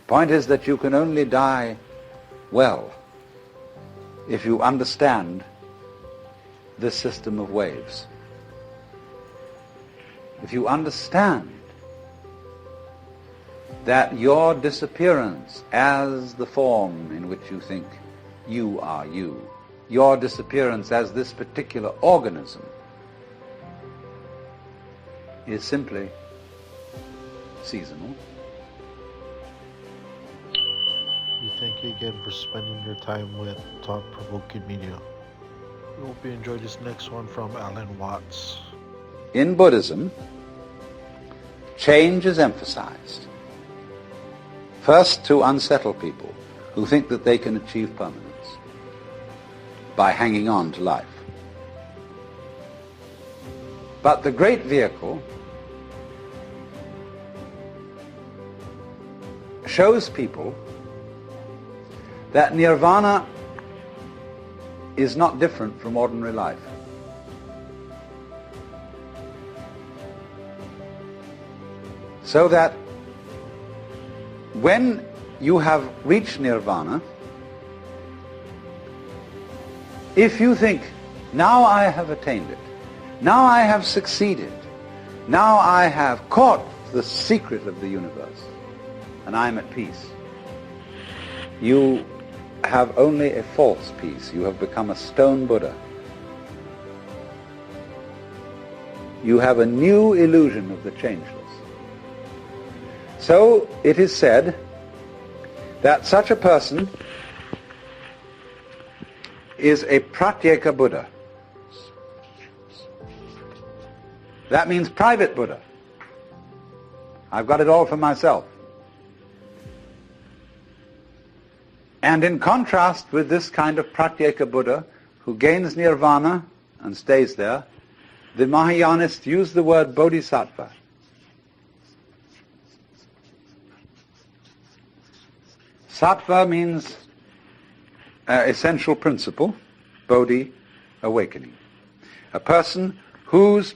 Point is that you can only die well if you understand this system of waves. If you understand that your disappearance as the form in which you think you are you, your disappearance as this particular organism, is simply seasonal. We thank you again for spending your time with Thought Provoking Media. We hope you enjoy this next one from Alan Watts. In Buddhism, change is emphasized. First, to unsettle people who think that they can achieve permanence by hanging on to life. But the great vehicle shows people that nirvana is not different from ordinary life. So that when you have reached nirvana, if you think, now I have attained it, now I have succeeded, now I have caught the secret of the universe, and I am at peace, you have only a false peace. You have become a stone Buddha. You have a new illusion of the changeless. So it is said that such a person is a pratyeka Buddha. That means private Buddha. I've got it all for myself. And in contrast with this kind of pratyeka Buddha who gains nirvana and stays there, the Mahayanists use the word bodhisattva. Sattva means essential principle, bodhi, awakening. A person whose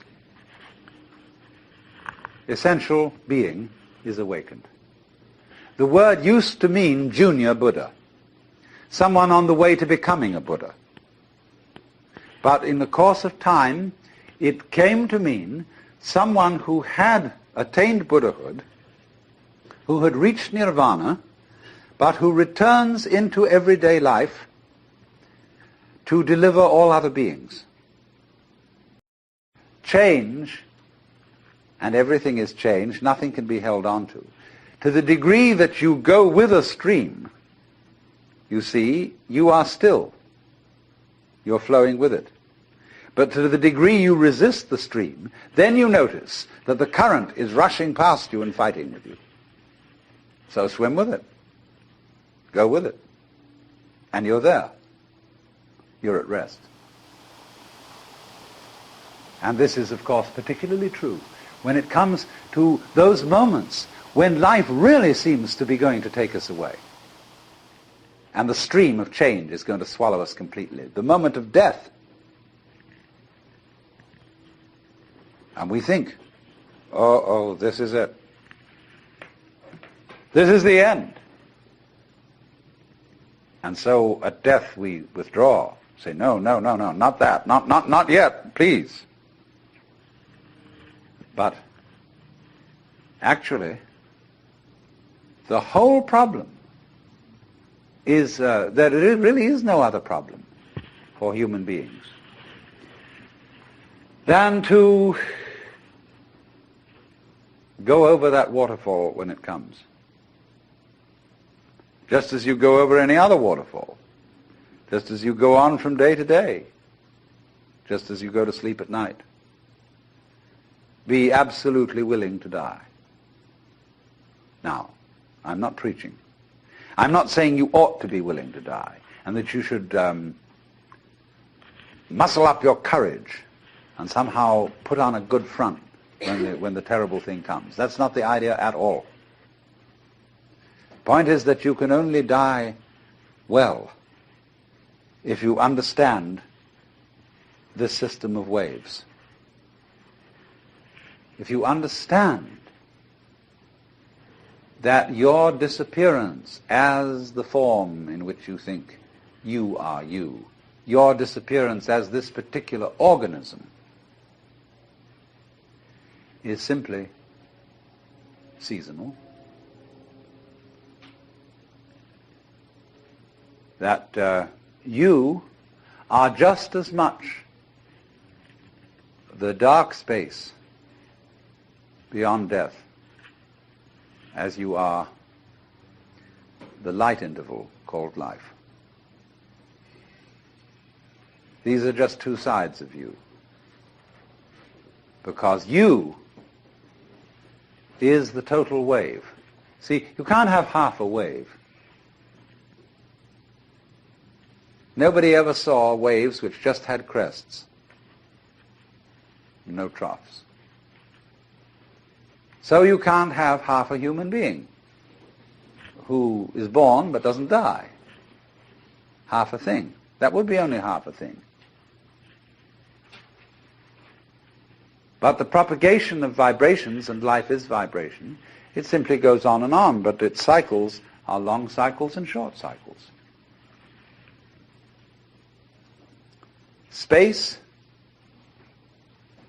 essential being is awakened. The word used to mean junior Buddha, someone on the way to becoming a Buddha. But in the course of time, it came to mean someone who had attained Buddhahood, who had reached nirvana, but who returns into everyday life to deliver all other beings. Change, and everything is change, nothing can be held on to. To the degree that you go with a stream, you see, you are still. You're flowing with it. But to the degree you resist the stream, then you notice that the current is rushing past you and fighting with you. So swim with it. Go with it. And you're there. You're at rest. And this is, of course, particularly true when it comes to those moments when life really seems to be going to take us away. And the stream of change is going to swallow us completely. The moment of death. And we think, oh, this is it. This is the end. And so at death we withdraw. Say, no, not that. Not yet, please. But actually, the whole problem is that there really is no other problem for human beings than to go over that waterfall when it comes. Just as you go over any other waterfall. Just as you go on from day to day. Just as you go to sleep at night. Be absolutely willing to die. Now, I'm not preaching. I'm not saying you ought to be willing to die and that you should muscle up your courage and somehow put on a good front when the terrible thing comes. That's not the idea at all. Point is that you can only die well if you understand this system of waves. If you understand that your disappearance as the form in which you think you are you, your disappearance as this particular organism, is simply seasonal. That you are just as much the dark space beyond death as you are the light interval called life. These are just two sides of you, because you is the total wave. See, you can't have half a wave. Nobody ever saw waves which just had crests, no troughs. So you can't have half a human being who is born but doesn't die. Half a thing. That would be only half a thing. But the propagation of vibrations, and life is vibration, it simply goes on and on, but its cycles are long cycles and short cycles. Space,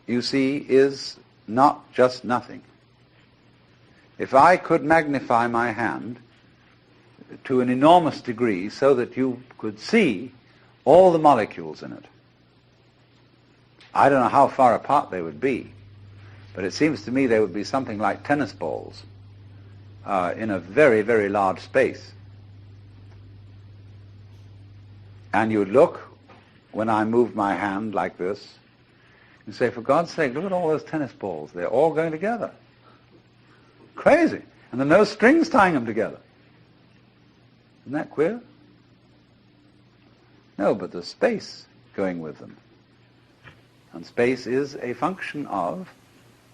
you see, is not just nothing. If I could magnify my hand to an enormous degree so that you could see all the molecules in it, I don't know how far apart they would be, but it seems to me they would be something like tennis balls in a very, very large space. And you would look, when I moved my hand like this, and say, for God's sake, look at all those tennis balls. They're all going together. Crazy. And there are no strings tying them together. Isn't that queer? No, but there's space going with them. And space is a function of,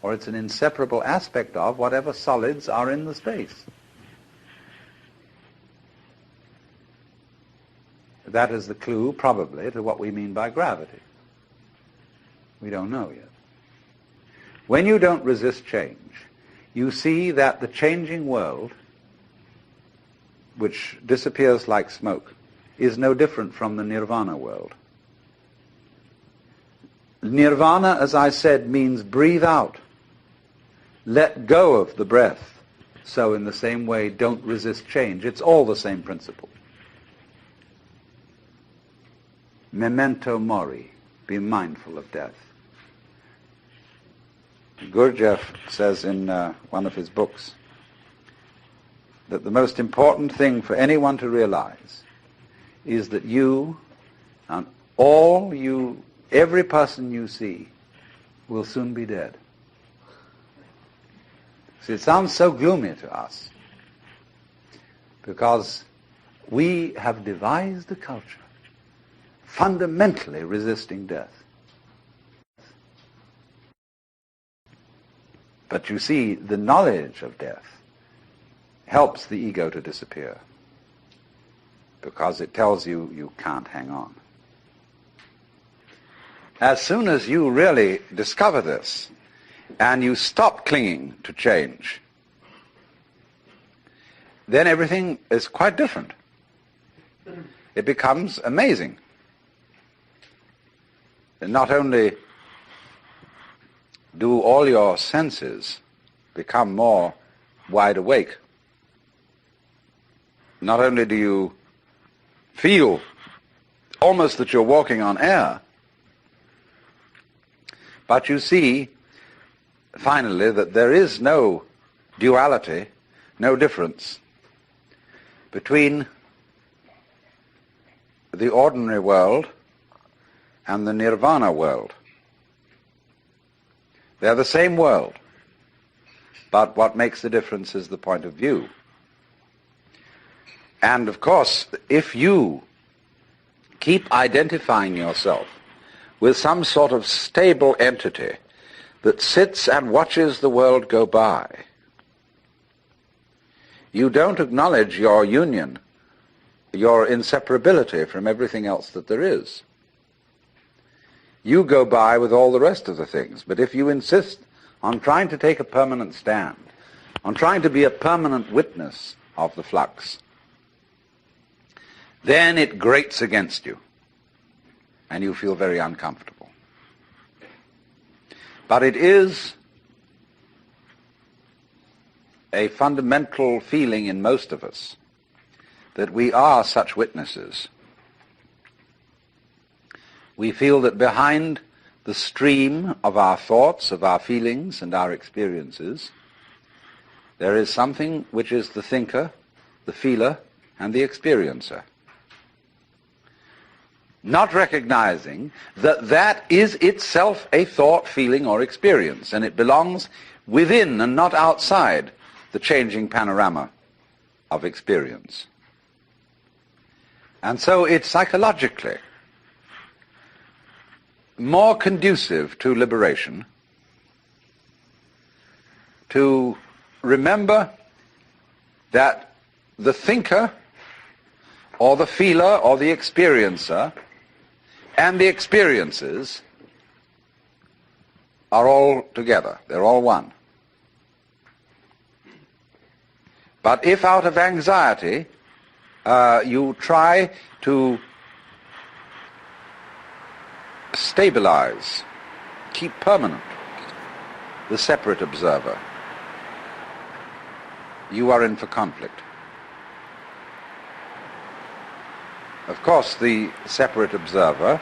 or it's an inseparable aspect of, whatever solids are in the space. That is the clue, probably, to what we mean by gravity. We don't know yet. When you don't resist change, you see that the changing world, which disappears like smoke, is no different from the nirvana world. Nirvana, as I said, means breathe out. Let go of the breath. So in the same way, don't resist change. It's all the same principle. Memento mori, be mindful of death. Gurdjieff says in one of his books that the most important thing for anyone to realize is that you and every person you see will soon be dead. See, it sounds so gloomy to us because we have devised a culture fundamentally resisting death. But you see, the knowledge of death helps the ego to disappear because it tells you you can't hang on. As soon as you really discover this and you stop clinging to change, then everything is quite different. It becomes amazing. And not only do all your senses become more wide awake, not only do you feel almost that you're walking on air, but you see, finally, that there is no duality, no difference between the ordinary world and the nirvana world. They're the same world, but what makes the difference is the point of view. And of course, if you keep identifying yourself with some sort of stable entity that sits and watches the world go by, you don't acknowledge your union, your inseparability from everything else that there is. You go by with all the rest of the things, but if you insist on trying to take a permanent stand, on trying to be a permanent witness of the flux, then it grates against you, and you feel very uncomfortable. But it is a fundamental feeling in most of us that we are such witnesses. We feel that behind the stream of our thoughts, of our feelings, and our experiences, there is something which is the thinker, the feeler, and the experiencer. Not recognizing that that is itself a thought, feeling, or experience, and it belongs within and not outside the changing panorama of experience. And so it's psychologically more conducive to liberation to remember that the thinker or the feeler or the experiencer and the experiences are all together. They're all one. But if out of anxiety you try to stabilize, keep permanent the separate observer, you are in for conflict. Of course, the separate observer,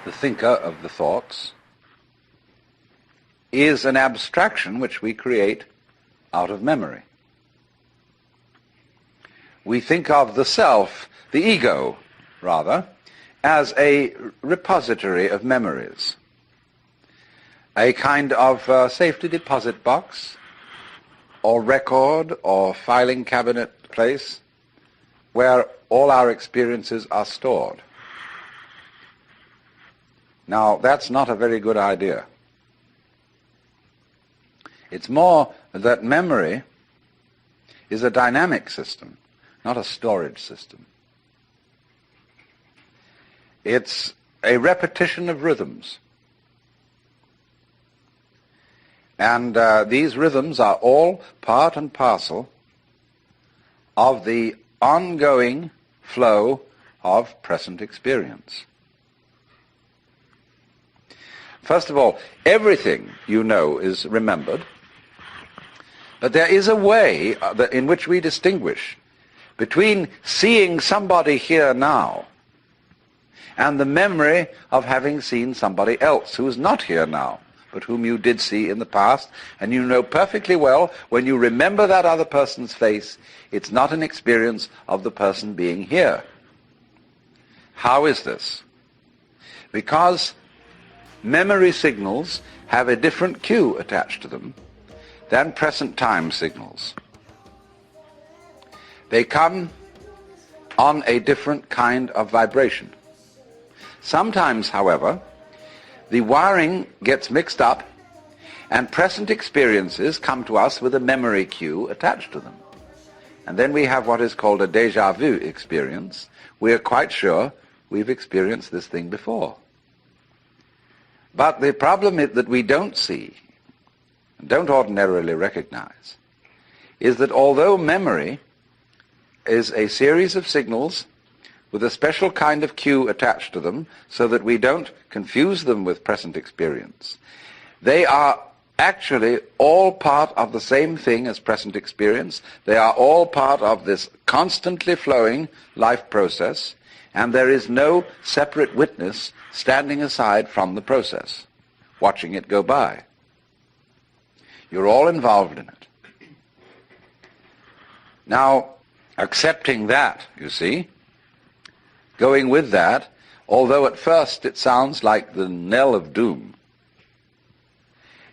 the thinker of the thoughts, is an abstraction which we create out of memory. We think of the self, the ego, rather, as a repository of memories, a kind of safety deposit box or record or filing cabinet place where all our experiences are stored. Now, that's not a very good idea. It's more that memory is a dynamic system, not a storage system. It's a repetition of rhythms. And these rhythms are all part and parcel of the ongoing flow of present experience. First of all, everything you know is remembered, but there is a way in which we distinguish between seeing somebody here now and the memory of having seen somebody else who is not here now, but whom you did see in the past, and you know perfectly well when you remember that other person's face, it's not an experience of the person being here. How is this? Because memory signals have a different cue attached to them than present time signals. They come on a different kind of vibration. Sometimes, however, the wiring gets mixed up and present experiences come to us with a memory cue attached to them. And then we have what is called a déjà vu experience. We are quite sure we've experienced this thing before. But the problem is that we don't see, and don't ordinarily recognize, is that although memory is a series of signals with a special kind of cue attached to them so that we don't confuse them with present experience, they are actually all part of the same thing as present experience. They are all part of this constantly flowing life process, and there is no separate witness standing aside from the process, watching it go by. You're all involved in it. Now, accepting that, you see, going with that, although at first it sounds like the knell of doom,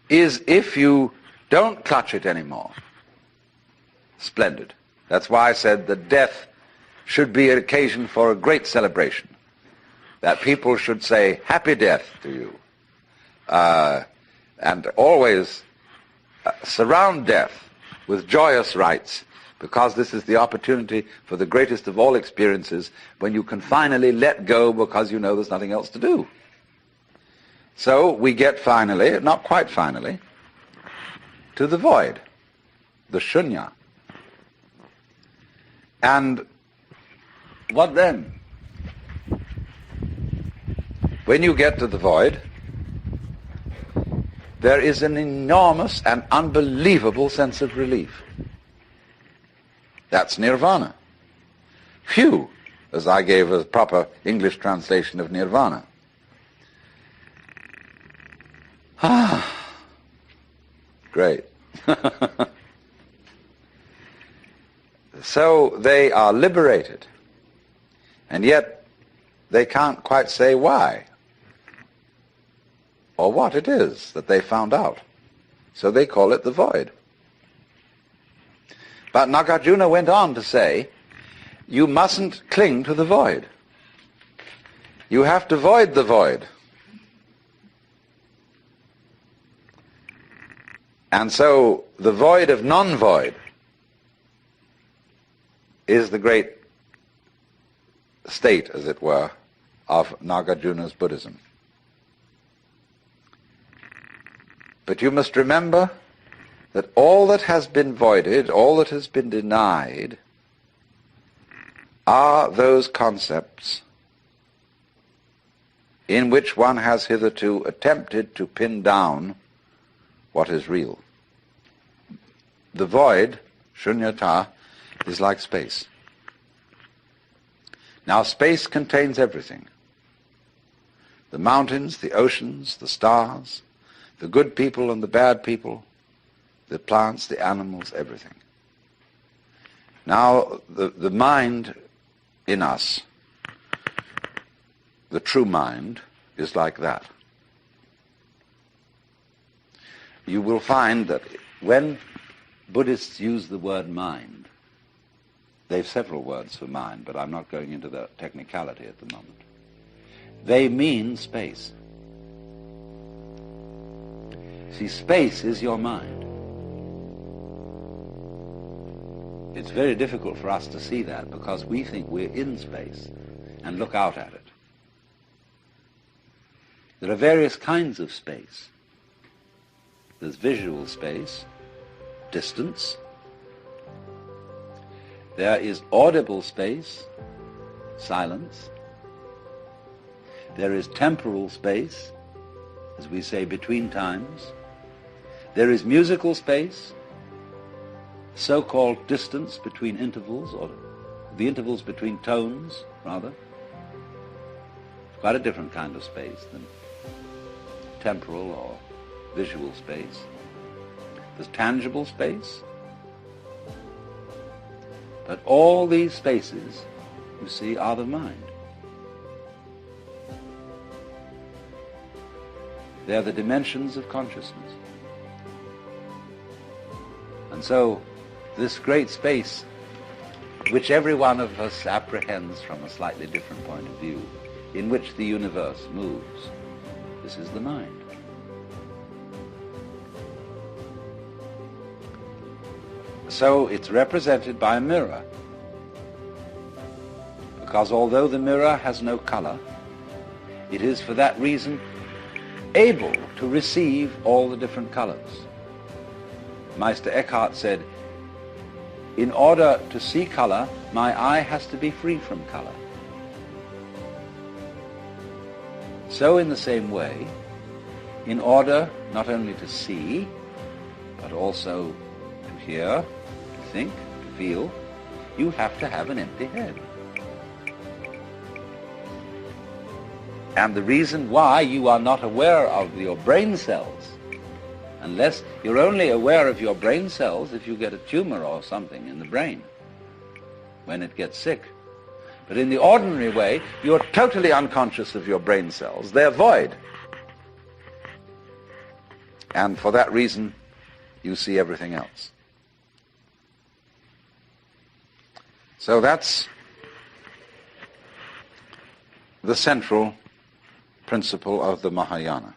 is if you don't clutch it anymore. Splendid. That's why I said that death should be an occasion for a great celebration. That people should say, happy death to you. And always surround death with joyous rites, because this is the opportunity for the greatest of all experiences when you can finally let go because you know there's nothing else to do. So we get finally, not quite finally, to the void, the shunya. And what then? When you get to the void, there is an enormous and unbelievable sense of relief. That's nirvana. Phew, as I gave a proper English translation of nirvana. Great. So they are liberated, and yet they can't quite say why or what it is that they found out. So they call it the void. But Nagarjuna went on to say, you mustn't cling to the void. You have to void the void. And so the void of non-void is the great state, as it were, of Nagarjuna's Buddhism. But you must remember that all that has been voided, all that has been denied, are those concepts in which one has hitherto attempted to pin down what is real. The void, shunyata, is like space. Now space contains everything. The mountains, the oceans, the stars, the good people and the bad people, the plants, the animals, everything. Now the mind in us, the true mind, is like that. You will find that when Buddhists use the word mind, they have several words for mind, but I'm not going into the technicality at the moment. They mean space. See, space is your mind. It's very difficult for us to see that because we think we're in space and look out at it. There are various kinds of space. There's visual space, distance. There is audible space, silence. There is temporal space, as we say, between times. There is musical space, so-called distance between intervals, or the intervals between tones, rather. It's quite a different kind of space than temporal or visual space. There's tangible space. But all these spaces, you see, are the mind. They are the dimensions of consciousness. And so, this great space, which every one of us apprehends from a slightly different point of view, in which the universe moves, this is the mind. So it's represented by a mirror, because although the mirror has no color, it is for that reason able to receive all the different colors. Meister Eckhart said, in order to see color, my eye has to be free from color. So in the same way, in order not only to see, but also to hear, to think, to feel, you have to have an empty head. And the reason why you are not aware of your brain cells, unless you're only aware of your brain cells if you get a tumor or something in the brain, when it gets sick. But in the ordinary way, you're totally unconscious of your brain cells. They're void. And for that reason, you see everything else. So that's the central principle of the Mahayana.